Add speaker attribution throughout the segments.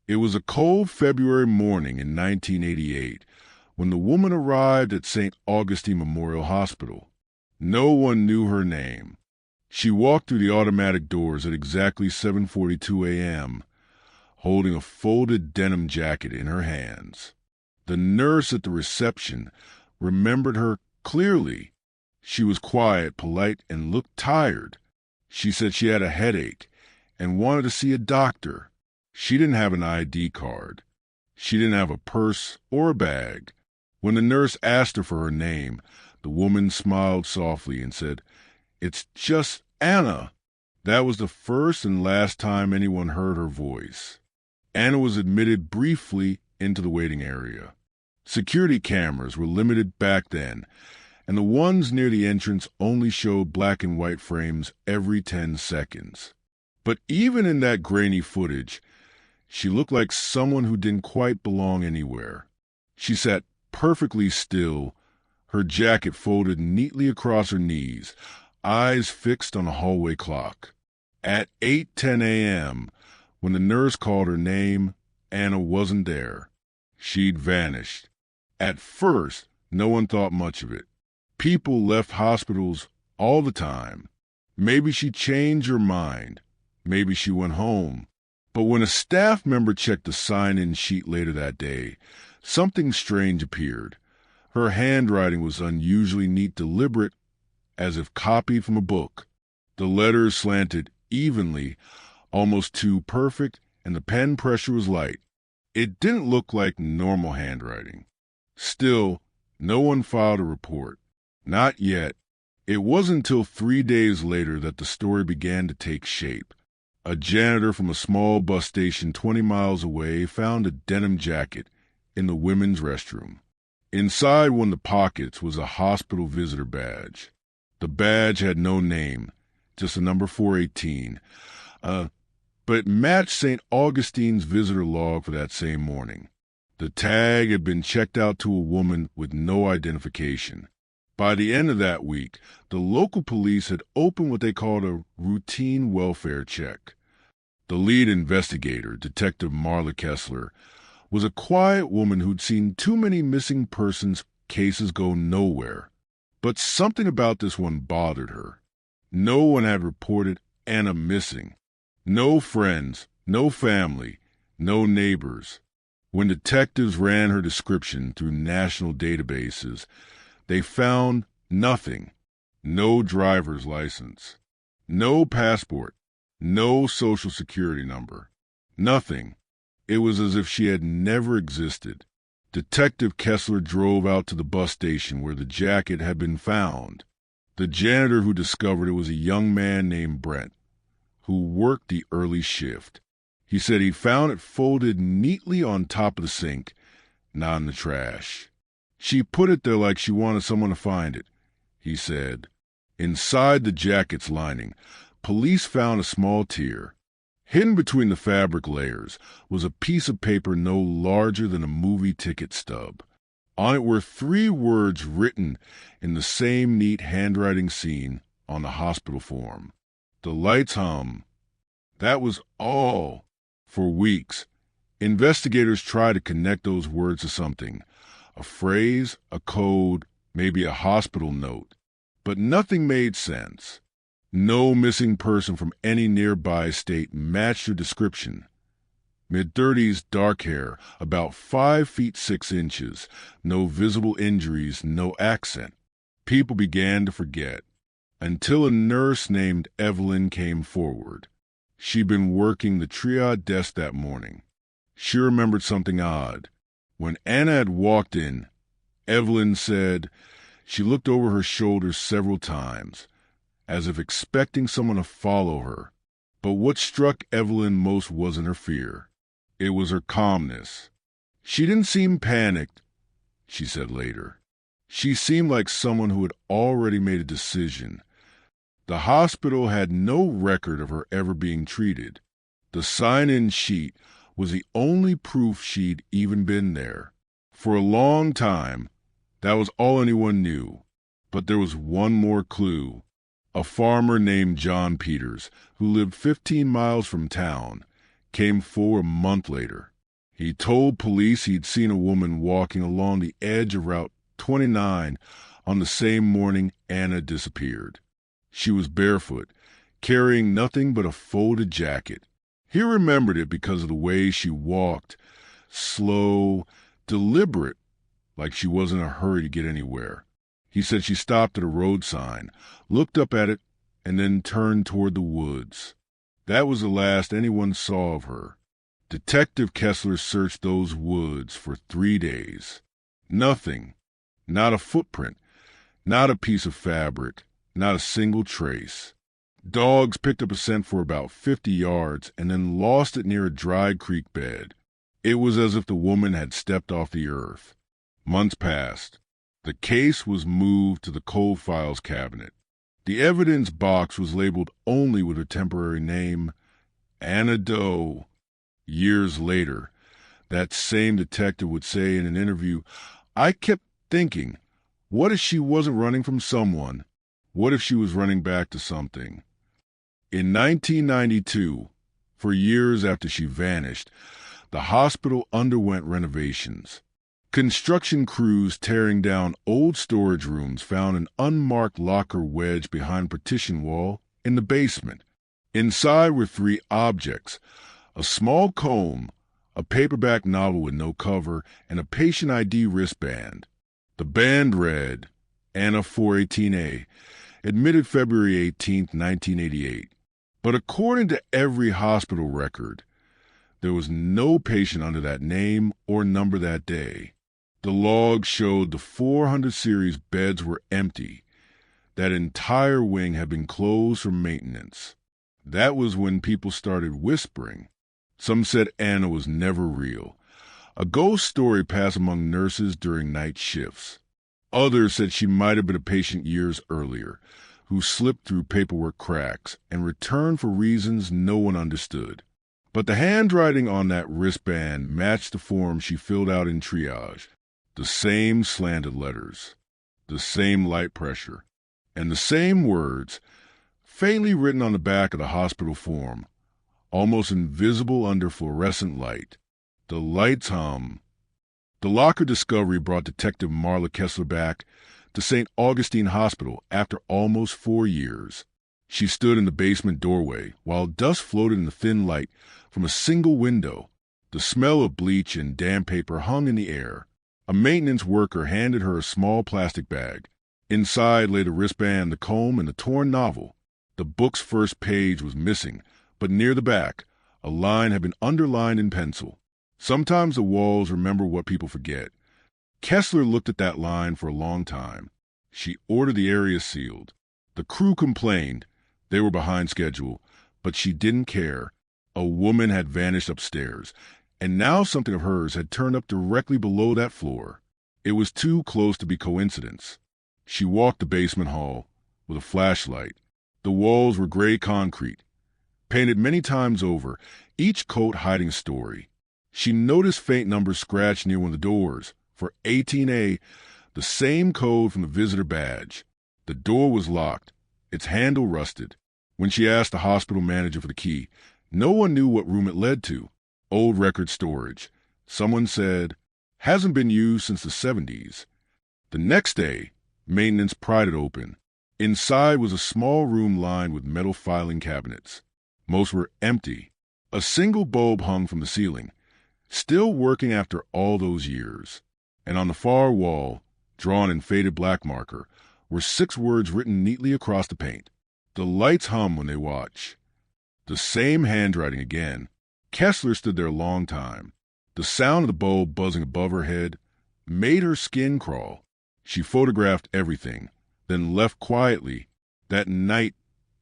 Speaker 1: It was a cold February morning in 1988 when the woman arrived at St. Augustine Memorial Hospital. No one knew her name. She walked through the automatic doors at exactly 7:42 a.m., holding a folded denim jacket in her hands. The nurse at the reception remembered her clearly. She was quiet, polite, and looked tired. She said she had a headache and wanted to see a doctor. She didn't have an ID card. She didn't have a purse or a bag. When the nurse asked her for her name, the woman smiled softly and said, "It's just Anna." That was the first and last time anyone heard her voice. Anna was admitted briefly into the waiting area. Security cameras were limited back then, and the ones near the entrance only showed black and white frames every 10 seconds. But even in that grainy footage, she looked like someone who didn't quite belong anywhere. She sat perfectly still, her jacket folded neatly across her knees, eyes fixed on a hallway clock. At 8:10 a.m., when the nurse called her name, Anna wasn't there. She'd vanished. At first, no one thought much of it. People left hospitals all the time. Maybe she changed her mind. Maybe she went home. But when a staff member checked the sign-in sheet later that day, something strange appeared. Her handwriting was unusually neat, deliberate, as if copied from a book. The letters slanted evenly, almost too perfect, and the pen pressure was light. It didn't look like normal handwriting. Still, no one filed a report. Not yet. It wasn't until 3 days later that the story began to take shape. A janitor from a small bus station 20 miles away found a denim jacket in the women's restroom. Inside one of the pockets was a hospital visitor badge. The badge had no name, just a number 418, but it matched St. Augustine's visitor log for that same morning. The tag had been checked out to a woman with no identification. By the end of that week, the local police had opened what they called a routine welfare check. The lead investigator, Detective Marla Kessler, was a quiet woman who'd seen too many missing persons cases go nowhere. But something about this one bothered her. No one had reported Anna missing. No friends, no family, no neighbors. When detectives ran her description through national databases, they found nothing. No driver's license, no passport, no social security number. Nothing. It was as if she had never existed. Detective Kessler drove out to the bus station where the jacket had been found. The janitor who discovered it was a young man named Brent, who worked the early shift. He said he found it folded neatly on top of the sink, not in the trash. She put it there like she wanted someone to find it, he said. Inside the jacket's lining, police found a small tear. Hidden between the fabric layers was a piece of paper no larger than a movie ticket stub. On it were 3 words written in the same neat handwriting seen on the hospital form. The lights hum. That was all. For weeks, investigators tried to connect those words to something, a phrase, a code, maybe a hospital note. But nothing made sense. No missing person from any nearby state matched her description. Mid-30s, dark hair, about 5 feet 6 inches, no visible injuries, no accent. People began to forget, until a nurse named Evelyn came forward. She'd been working the triage desk that morning. She remembered something odd. When Anna had walked in, Evelyn said she looked over her shoulder several times, as if expecting someone to follow her. But what struck Evelyn most wasn't her fear. It was her calmness. She didn't seem panicked, she said later. She seemed like someone who had already made a decision. The hospital had no record of her ever being treated. The sign-in sheet was the only proof she'd even been there. For a long time, that was all anyone knew. But there was one more clue. A farmer named John Peters, who lived 15 miles from town, came forward a month later. He told police he'd seen a woman walking along the edge of Route 29 on the same morning Anna disappeared. She was barefoot, carrying nothing but a folded jacket. He remembered it because of the way she walked, slow, deliberate, like she wasn't in a hurry to get anywhere. He said she stopped at a road sign, looked up at it, and then turned toward the woods. That was the last anyone saw of her. Detective Kessler searched those woods for 3 days. Nothing. Not a footprint. Not a piece of fabric. Not a single trace. Dogs picked up a scent for about 50 yards and then lost it near a dry creek bed. It was as if the woman had stepped off the earth. Months passed. The case was moved to the cold files cabinet. The evidence box was labeled only with her temporary name, Anna Doe. Years later, that same detective would say in an interview, "I kept thinking, what if she wasn't running from someone? What if she was running back to something?" In 1992, for years after she vanished, the hospital underwent renovations. Construction crews tearing down old storage rooms found an unmarked locker wedged behind a partition wall in the basement. Inside were 3 objects: a small comb, a paperback novel with no cover, and a patient ID wristband. The band read, Anna 418A, admitted February 18, 1988. But according to every hospital record, there was no patient under that name or number that day. The log showed the 400 series beds were empty. That entire wing had been closed for maintenance. That was when people started whispering. Some said Anna was never real. A ghost story passed among nurses during night shifts. Others said she might have been a patient years earlier, who slipped through paperwork cracks and returned for reasons no one understood. But the handwriting on that wristband matched the form she filled out in triage. The same slanted letters, the same light pressure, and the same words, faintly written on the back of the hospital form, almost invisible under fluorescent light. The lights hum. The locker discovery brought Detective Marla Kessler back to St. Augustine Hospital after almost 4 years. She stood in the basement doorway while dust floated in the thin light from a single window. The smell of bleach and damp paper hung in the air. A maintenance worker handed her a small plastic bag. Inside lay the wristband, the comb, and the torn novel. The book's first page was missing, but near the back, a line had been underlined in pencil. Sometimes the walls remember what people forget. Kessler looked at that line for a long time. She ordered the area sealed. The crew complained. They were behind schedule, but she didn't care. A woman had vanished upstairs, and now something of hers had turned up directly below that floor. It was too close to be coincidence. She walked the basement hall with a flashlight. The walls were gray concrete, painted many times over, each coat hiding a story. She noticed faint numbers scratched near one of the doors. For 18A, the same code from the visitor badge. The door was locked, its handle rusted. When she asked the hospital manager for the key, no one knew what room it led to. Old record storage. Someone said, hasn't been used since the 70s. The next day, maintenance pried it open. Inside was a small room lined with metal filing cabinets. Most were empty. A single bulb hung from the ceiling, still working after all those years. And on the far wall, drawn in faded black marker, were 6 words written neatly across the paint. The lights hum when they watch. The same handwriting again. Kessler stood there a long time. The sound of the bulb buzzing above her head made her skin crawl. She photographed everything, then left quietly. That night,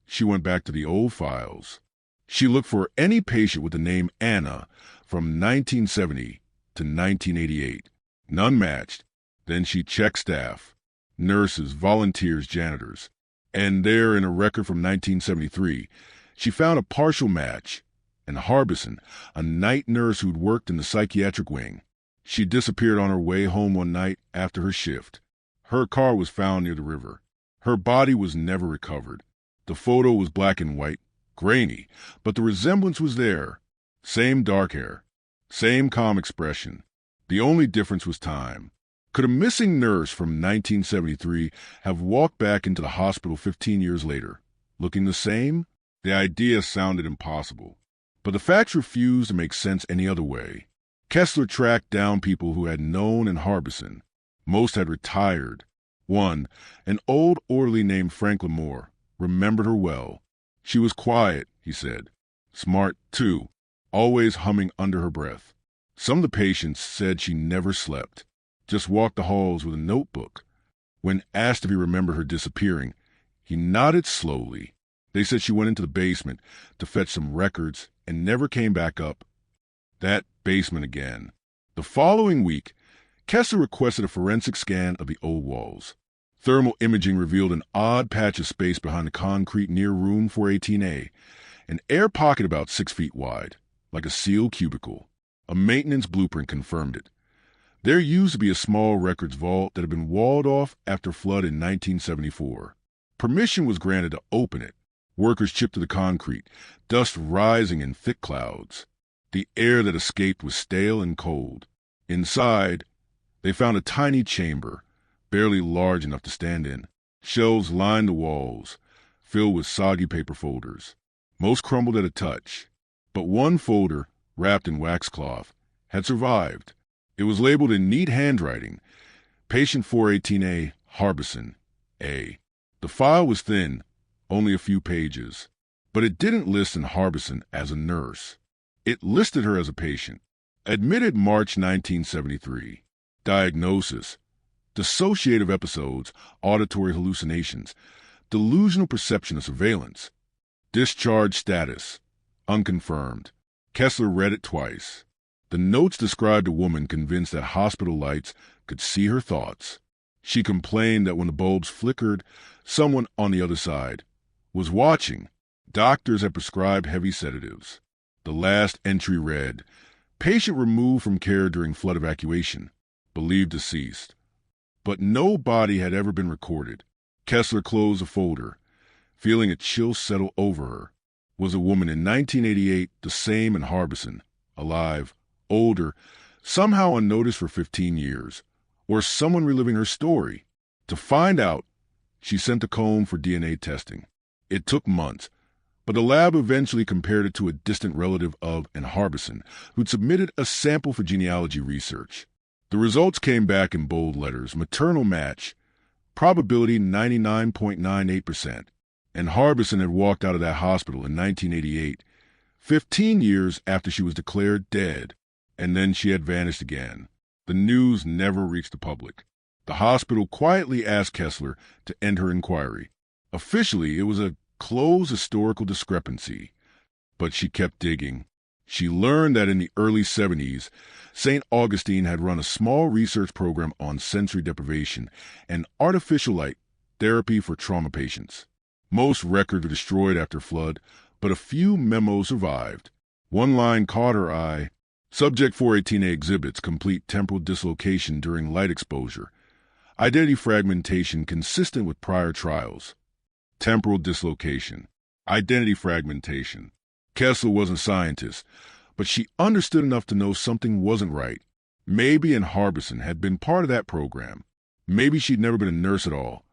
Speaker 1: she went back to the old files. She looked for any patient with the name Anna from 1970 to 1988. None matched. Then she checked staff, nurses, volunteers, janitors. And there, in a record from 1973, she found a partial match. And Harbison, a night nurse who'd worked in the psychiatric wing. She disappeared on her way home one night after her shift. Her car was found near the river. Her body was never recovered. The photo was black and white, grainy, but the resemblance was there. Same dark hair, Same calm expression. The only difference was time. Could a missing nurse from 1973 have walked back into the hospital 15 years later, looking the same? The idea sounded impossible. But the facts refused to make sense any other way. Kessler tracked down people who had known in Harbison. Most had retired. One, an old orderly named Franklin Moore, remembered her well. She was quiet, he said. Smart, too, always humming under her breath. Some of the patients said she never slept, just walked the halls with a notebook. When asked if he remembered her disappearing, he nodded slowly. They said she went into the basement to fetch some records and never came back up. That basement again. The following week, Kessler requested a forensic scan of the old walls. Thermal imaging revealed an odd patch of space behind the concrete near room 418A, an air pocket about 6 feet wide, like a sealed cubicle. A maintenance blueprint confirmed it. There used to be a small records vault that had been walled off after flood in 1974. Permission was granted to open it. Workers chipped to the concrete, dust rising in thick clouds. The air that escaped was stale and cold. Inside, they found a tiny chamber, barely large enough to stand in. Shelves lined the walls, filled with soggy paper folders. Most crumbled at a touch, but one folder, wrapped in waxcloth, had survived. It was labeled in neat handwriting, Patient 418A, Harbison, A. The file was thin, only a few pages, but it didn't list in Harbison as a nurse. It listed her as a patient. Admitted March 1973. Diagnosis: dissociative episodes, auditory hallucinations, delusional perception of surveillance. Discharge status: unconfirmed. Kessler read it twice. The notes described a woman convinced that hospital lights could see her thoughts. She complained that when the bulbs flickered, someone on the other side was watching. Doctors had prescribed heavy sedatives. The last entry read, patient removed from care during flood evacuation, believed deceased. But no body had ever been recorded. Kessler closed the folder, feeling a chill settle over her. Was a woman in 1988 the same in Harbison, alive, older, somehow unnoticed for 15 years, or someone reliving her story? To find out, she sent the comb for DNA testing. It took months, but the lab eventually compared it to a distant relative of in Harbison who'd submitted a sample for genealogy research. The results came back in bold letters: maternal match, probability 99.98%. And Harbison had walked out of that hospital in 1988, 15 years after she was declared dead, and then she had vanished again. The news never reached the public. The hospital quietly asked Kessler to end her inquiry. Officially, it was a closed historical discrepancy, but she kept digging. She learned that in the early 70s, St. Augustine had run a small research program on sensory deprivation and artificial light therapy for trauma patients. Most records were destroyed after flood, but a few memos survived. One line caught her eye. Subject 418A exhibits complete temporal dislocation during light exposure. Identity fragmentation consistent with prior trials. Temporal dislocation. Identity fragmentation. Kessler wasn't a scientist, but she understood enough to know something wasn't right. Maybe in Harbison had been part of that program. Maybe she'd never been a nurse at all.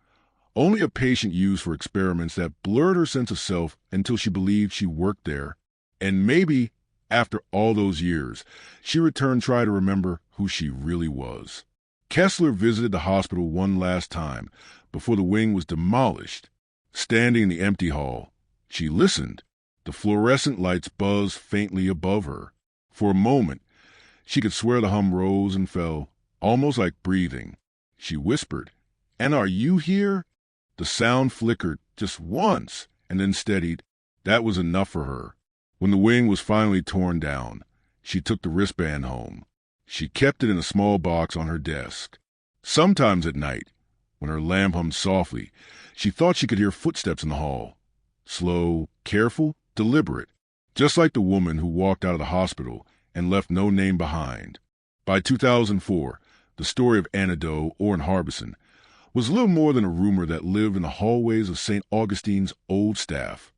Speaker 1: Only a patient used for experiments that blurred her sense of self until she believed she worked there. And maybe, after all those years, she returned to try to remember who she really was. Kessler visited the hospital one last time before the wing was demolished. Standing in the empty hall, she listened. The fluorescent lights buzzed faintly above her. For a moment, she could swear the hum rose and fell, almost like breathing. She whispered, "And are you here?" The sound flickered just once and then steadied. That was enough for her. When the wing was finally torn down, she took the wristband home. She kept it in a small box on her desk. Sometimes at night, when her lamp hummed softly, she thought she could hear footsteps in the hall. Slow, careful, deliberate, just like the woman who walked out of the hospital and left no name behind. By 2004, the story of Anna Doe, or in Harbison, was little more than a rumor that lived in the hallways of St. Augustine's old staff.